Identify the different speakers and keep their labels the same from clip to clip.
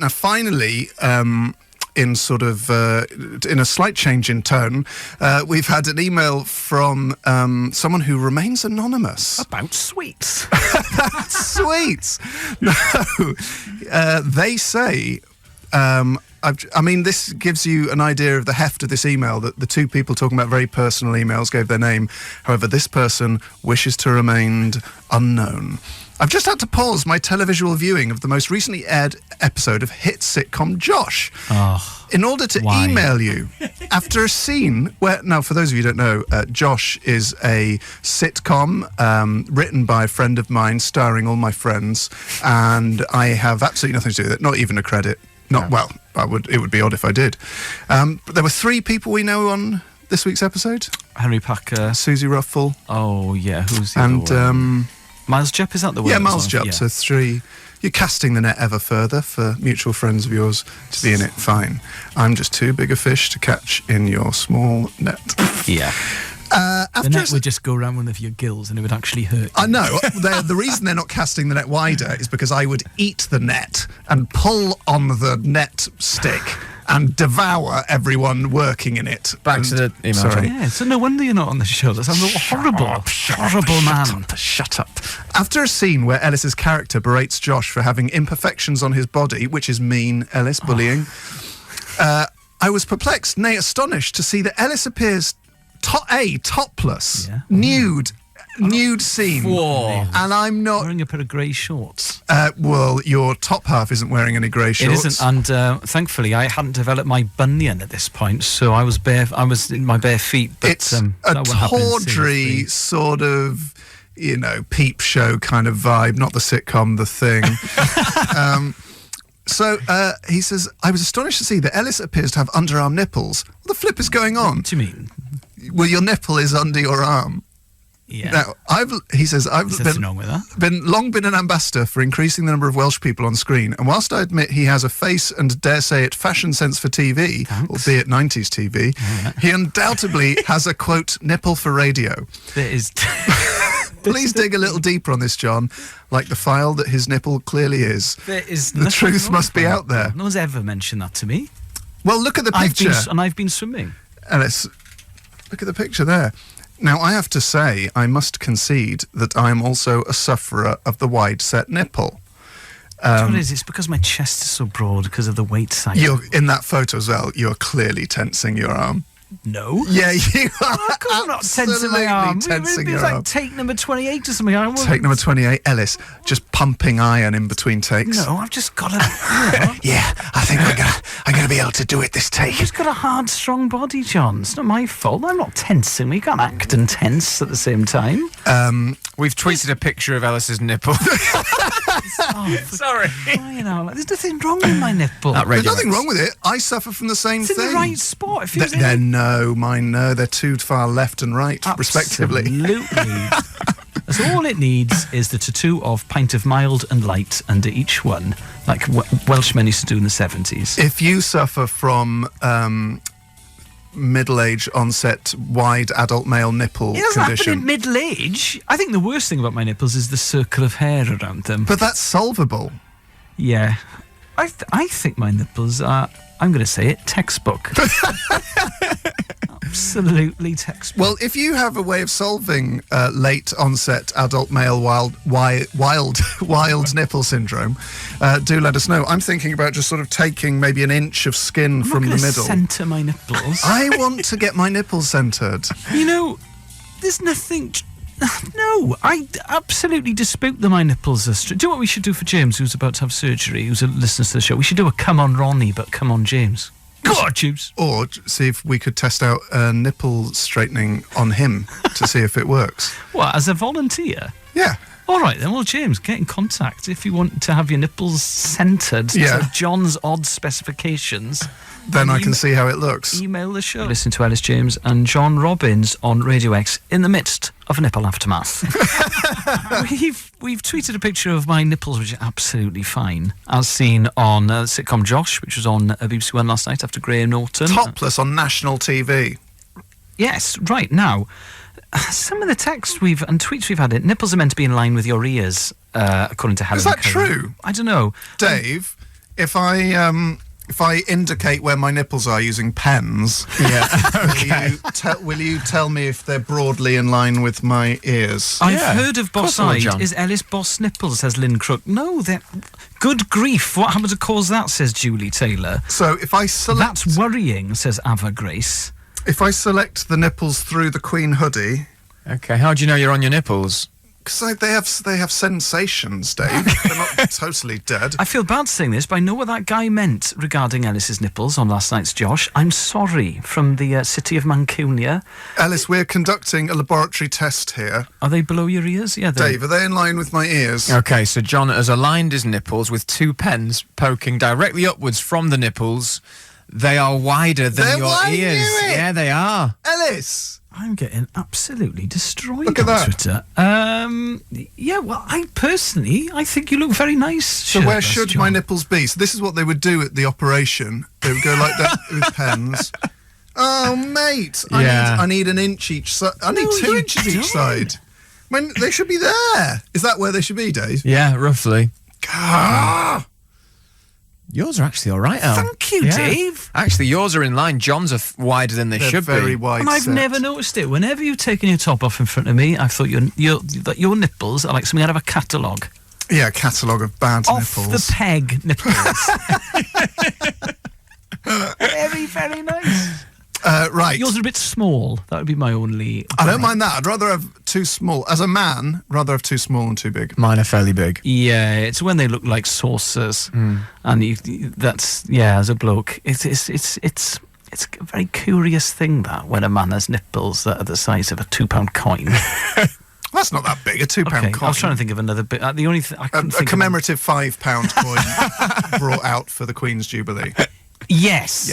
Speaker 1: Now, finally, in sort of in a slight change in tone, we've had an email from someone who remains anonymous.
Speaker 2: About sweets.
Speaker 1: Sweets. No, they say. I mean, this gives you an idea of the heft of this email, that the two people talking about very personal emails gave their name. However, this person wishes to remain unknown. I've just had to pause my televisual viewing of the most recently aired episode of hit sitcom Josh in order to email you after a scene where, now for those of you who don't know, Josh is a sitcom written by a friend of mine, starring all my friends, and I have absolutely nothing to do with it, not even a credit. Well, it would be odd if I did. But there were 3 people we know on this week's episode.
Speaker 2: Henry Packer.
Speaker 1: Susie Ruffle.
Speaker 2: Oh, yeah, who's the other one? Miles Jupp, is that the one?
Speaker 1: Yeah, Miles Jupp, so 3. You're casting the net ever further for mutual friends of yours to be in it, fine. I'm just too big a fish to catch in your small net.
Speaker 2: Yeah. The net would just go around one of your gills and it would actually hurt you.
Speaker 1: I know. The reason they're not casting the net wider is because I would eat the net and pull on the net stick and devour everyone working in it.
Speaker 2: Back to the email.
Speaker 1: Sorry.
Speaker 2: Yeah, so no wonder you're not on the show. That sounds horrible man.
Speaker 1: Shut up. After a scene where Ellis's character berates Josh for having imperfections on his body, which is mean, Ellis, bullying, I was perplexed, nay astonished, to see that Ellis appears topless, nude scene.
Speaker 2: Whoa.
Speaker 1: And I'm not
Speaker 2: wearing a pair of grey shorts.
Speaker 1: Well, your top half isn't wearing any grey shorts.
Speaker 2: It isn't, and thankfully I hadn't developed my bunion at this point, so I was in my bare feet. But,
Speaker 1: it's a tawdry sort of, peep show kind of vibe, not the sitcom, The Thing. So he says, I was astonished to see that Ellis appears to have underarm nipples. What the flip is going on?
Speaker 2: What do you mean?
Speaker 1: Well, your nipple is under your arm.
Speaker 2: Yeah.
Speaker 1: Now, I've long been an ambassador for increasing the number of Welsh people on screen, and whilst I admit he has a face and, dare say it, fashion sense for TV, albeit 90s TV, he undoubtedly has a, quote, nipple for radio.
Speaker 2: There is...
Speaker 1: Please dig a little deeper on this, John, like the file that his nipple clearly is. The truth must be out there.
Speaker 2: No one's ever mentioned that to me.
Speaker 1: Well, look at the picture.
Speaker 2: I've been swimming.
Speaker 1: Ellis, look at the picture there. Now, I have to say, I must concede that I am also a sufferer of the wide-set nipple.
Speaker 2: What it is, it's because my chest is so broad because of the weight cycle.
Speaker 1: You're in that photo as well. You're clearly tensing your arm.
Speaker 2: No.
Speaker 1: Yeah, you are.
Speaker 2: I'm not tensing my arm.
Speaker 1: Tensing your
Speaker 2: it's like
Speaker 1: arm.
Speaker 2: take number 28 or something.
Speaker 1: Take number 28, Ellis, just pumping iron in between takes.
Speaker 2: No, I've just got a...
Speaker 1: Yeah, I think I'm gonna be able to do it this take.
Speaker 2: You've just got a hard, strong body, John. It's not my fault. I'm not tensing. We can't act and tense at the same time.
Speaker 3: We've tweeted a picture of Ellis's nipple.
Speaker 2: Sorry. There's nothing wrong with my nipple.
Speaker 1: There's nothing wrong with it. I suffer from the same thing.
Speaker 2: It's in the right spot. It feels
Speaker 1: mine no. They're too far left and right, respectively.
Speaker 2: Absolutely. So all it needs is the tattoo of pint of mild and light under each one, like Welshmen used to do in the 70s.
Speaker 1: If you suffer from middle-age onset wide adult male nipple condition...
Speaker 2: It doesn't happen in middle age. I think the worst thing about my nipples is the circle of hair around them.
Speaker 1: But that's solvable.
Speaker 2: Yeah. I think my nipples are, I'm going to say it, textbook. Absolutely textbook.
Speaker 1: Well, if you have a way of solving late onset adult male wild nipple syndrome, do let us know. I'm thinking about just sort of taking maybe an inch of skin from the middle.
Speaker 2: Centre my nipples.
Speaker 1: I want to get my nipples centred.
Speaker 2: There's nothing. No, I absolutely dispute that my nipples are straight. Do you know what we should do for James, who's about to have surgery, who's a listener to the show? We should do a come on Ronnie, but come on James. Go on, James.
Speaker 1: Or see if we could test out nipple straightening on him to see if it works.
Speaker 2: What, as a volunteer?
Speaker 1: Yeah.
Speaker 2: All right, then. Well, James, get in contact if you want to have your nipples centred to John's odd specifications.
Speaker 1: Then I can see how it looks.
Speaker 2: Email the show. Listen to Ellis James and John Robbins on Radio X in the midst of a nipple aftermath. We've tweeted a picture of my nipples, which are absolutely fine, as seen on sitcom Josh, which was on BBC One last night after Graham Norton.
Speaker 1: Topless on national TV.
Speaker 2: Yes, right. Now, some of the texts and tweets we've had, nipples are meant to be in line with your ears, according to Helen.
Speaker 1: Is that true?
Speaker 2: I don't know.
Speaker 1: Dave, if I indicate where my nipples are using pens, will you tell me if they're broadly in line with my ears?
Speaker 2: I've heard of boss
Speaker 3: I will,
Speaker 2: eyed.
Speaker 3: John.
Speaker 2: Is Elis boss nipples? Says Lynn Crook. No, they're good grief. What happened to cause that? Says Julie Taylor.
Speaker 1: So if I select,
Speaker 2: That's worrying. Says Ava Grace.
Speaker 1: if I select the nipples through the Queen hoodie,
Speaker 3: Okay, how do you know you're on your nipples?
Speaker 1: because they have sensations, Dave. They're not totally dead.
Speaker 2: I feel bad saying this, but I know what that guy meant regarding Elis's nipples on last night's Josh. I'm sorry, from the city of Mancunia.
Speaker 1: Ellis, we're conducting a laboratory test here.
Speaker 2: Are they below your ears? Yeah,
Speaker 1: Dave, are they in line with my ears?
Speaker 3: Okay, so John has aligned his nipples with two pens poking directly upwards from the nipples. They are wider than
Speaker 1: They're
Speaker 3: your
Speaker 1: wide,
Speaker 3: ears.
Speaker 1: knew it.
Speaker 3: Yeah, they are.
Speaker 1: Ellis!
Speaker 2: I'm getting absolutely destroyed
Speaker 1: Look at
Speaker 2: on
Speaker 1: that.
Speaker 2: Twitter. Yeah, well, I think you look very nice.
Speaker 1: So where should my nipples be? So this is what they would do at the operation. They would go like that with pens. Oh, mate! I need an inch each side. I need 2 inches each side. They should be there. Is that where they should be, Dave?
Speaker 3: Yeah, roughly.
Speaker 1: Ah!
Speaker 3: Yours are actually all right, Al.
Speaker 2: Thank you, Dave.
Speaker 3: Actually, yours are in line. John's are wider than they
Speaker 1: They're
Speaker 3: should
Speaker 1: very
Speaker 3: be.
Speaker 1: wide.
Speaker 2: And I've
Speaker 1: set.
Speaker 2: never noticed it. Whenever you've taken your top off in front of me, I thought your nipples are like something out of a catalogue.
Speaker 1: Yeah, a catalogue of bad
Speaker 2: Off
Speaker 1: nipples.
Speaker 2: the peg nipples. Very, very nice.
Speaker 1: Right.
Speaker 2: Yours are a bit small. That would be my only...
Speaker 1: I don't mind that. I'd rather have too small. As a man, rather have too small and too big.
Speaker 3: Mine are fairly big.
Speaker 2: Yeah, it's when they look like saucers, and that's as a bloke, it's a very curious thing that when a man has nipples that are the size of a £2 coin.
Speaker 1: That's not that big. A £2
Speaker 2: Okay,
Speaker 1: coin.
Speaker 2: I was trying to think of another bit. The only thing I couldn't
Speaker 1: a
Speaker 2: think
Speaker 1: commemorative £5 coin brought out for the Queen's Jubilee.
Speaker 2: Yes.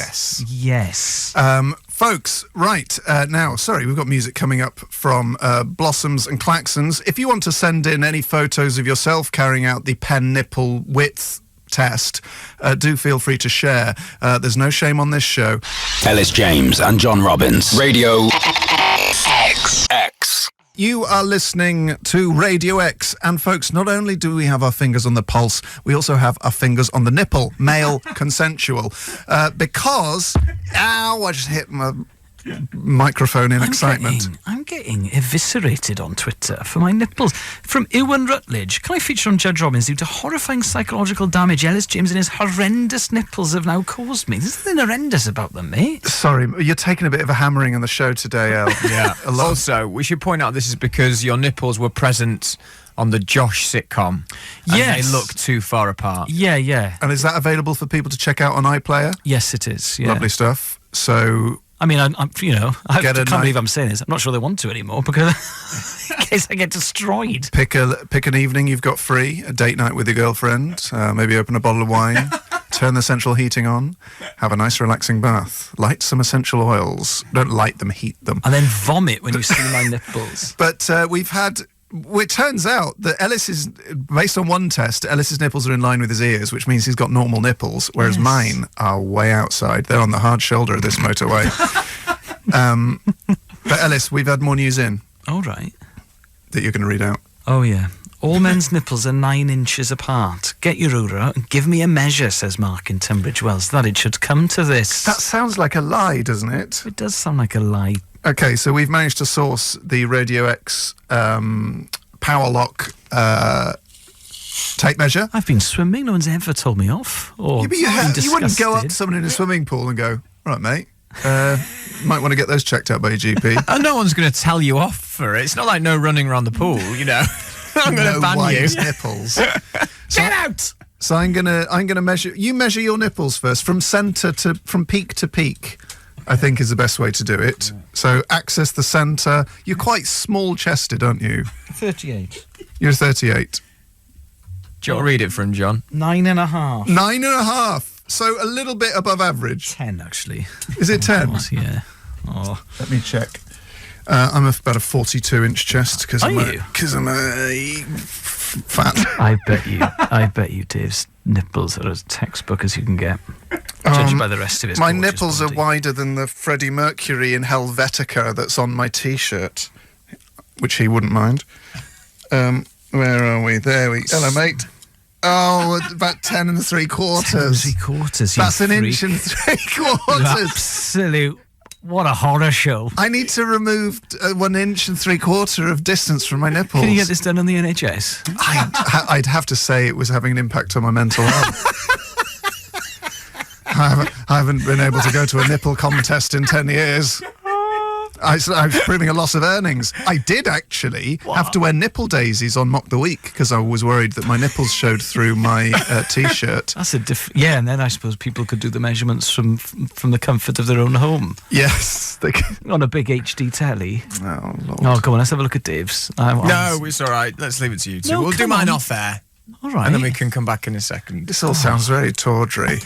Speaker 1: Folks, right, now, sorry, we've got music coming up from Blossoms and Klaxons. If you want to send in any photos of yourself carrying out the pen nipple width test, do feel free to share. There's no shame on this show.
Speaker 4: Ellis James and John Robbins. Radio X.
Speaker 1: You are listening to Radio X, and folks, not only do we have our fingers on the pulse, we also have our fingers on the nipple, male, consensual, because, I just hit my microphone in excitement.
Speaker 2: I'm getting eviscerated on Twitter for my nipples. From Ewan Rutledge, can I feature on Judge Robbins due to horrifying psychological damage Ellis James and his horrendous nipples have now caused me? There's nothing horrendous about them, mate.
Speaker 1: Sorry, you're taking a bit of a hammering on the show today, El.
Speaker 3: Yeah.
Speaker 1: A lot.
Speaker 3: Also, we should point out this is because your nipples were present on the Josh sitcom. And
Speaker 2: Yes.
Speaker 3: they look too far apart.
Speaker 2: Yeah.
Speaker 1: And is that available for people to check out on iPlayer?
Speaker 2: Yes, it is. Yeah.
Speaker 1: Lovely stuff. So,
Speaker 2: I mean, I can't
Speaker 1: night-
Speaker 2: believe I'm saying this. I'm not sure they want to anymore because in case I get destroyed.
Speaker 1: pick an evening you've got free, a date night with your girlfriend, maybe open a bottle of wine, turn the central heating on, have a nice relaxing bath, light some essential oils. Don't light them, heat them.
Speaker 2: And then vomit when you see my nipples.
Speaker 1: But we've had... It turns out that Ellis is, based on one test, Ellis's nipples are in line with his ears, which means he's got normal nipples, whereas mine are way outside. They're on the hard shoulder of this motorway. But Ellis, we've had more news in
Speaker 2: All right.
Speaker 1: that you're going to read out.
Speaker 2: Oh, yeah. All men's nipples are 9 inches apart. Get your ruler out and give me a measure, says Mark in Tunbridge Wells. That it should come to this.
Speaker 1: That sounds like a lie, doesn't it?
Speaker 2: It does sound like a lie.
Speaker 1: Okay, so we've managed to source the Radio X power lock tape measure.
Speaker 2: I've been swimming. No one's ever told me off. Or
Speaker 1: Yeah, but you wouldn't go up to someone in a swimming pool and go, right, mate, might want to get those checked out by your GP.
Speaker 3: And no one's going to tell you off for it. It's not like no running around the pool, you know. I'm going to
Speaker 1: No
Speaker 3: ban
Speaker 1: wide
Speaker 3: you.
Speaker 1: nipples.
Speaker 3: Get out!
Speaker 1: So I'm gonna measure. You measure your nipples first, from peak to peak. I think is the best way to do it. So access the centre. You're quite small-chested, aren't you?
Speaker 2: 38.
Speaker 1: You're 38.
Speaker 3: Do you want to read it from John?
Speaker 2: 9.5.
Speaker 1: 9.5. So a little bit above average.
Speaker 2: 10, actually.
Speaker 1: Is it 10?
Speaker 2: Of course, yeah. Oh.
Speaker 1: Let me check. I'm about a 42-inch chest because
Speaker 2: Are
Speaker 1: I'm
Speaker 2: you?
Speaker 1: fat.
Speaker 2: I bet you Dave's nipples are as textbook as you can get. Judged by the rest of his
Speaker 1: My
Speaker 2: gorgeous
Speaker 1: nipples
Speaker 2: body.
Speaker 1: are wider than the Freddie Mercury in Helvetica that's on my T-shirt, which he wouldn't mind. Where are we? There we. Hello, mate. Oh, about 10 3/4.
Speaker 2: 10 3/4.
Speaker 1: That's an inch and 3/4.
Speaker 2: Absolute. What a horror show.
Speaker 1: I need to remove 1 inch and 3/4 of distance from my nipples.
Speaker 2: Can you get this done on the NHS?
Speaker 1: I'd have to say it was having an impact on my mental health. I haven't been able to go to a nipple contest in 10 years. I was proving a loss of earnings. I did actually have to wear nipple daisies on Mock the Week because I was worried that my nipples showed through my T-shirt.
Speaker 2: That's yeah, and then I suppose people could do the measurements from the comfort of their own home.
Speaker 1: Yes.
Speaker 2: On a big HD telly.
Speaker 1: Oh, Lord.
Speaker 2: Oh, go on, let's have a look at Dave's.
Speaker 3: No, it's all right. Let's leave it to you two.
Speaker 2: No,
Speaker 3: we'll do
Speaker 2: come
Speaker 3: mine
Speaker 2: on.
Speaker 3: off air.
Speaker 2: All right.
Speaker 3: And then we can come back in a second.
Speaker 1: This all sounds very tawdry.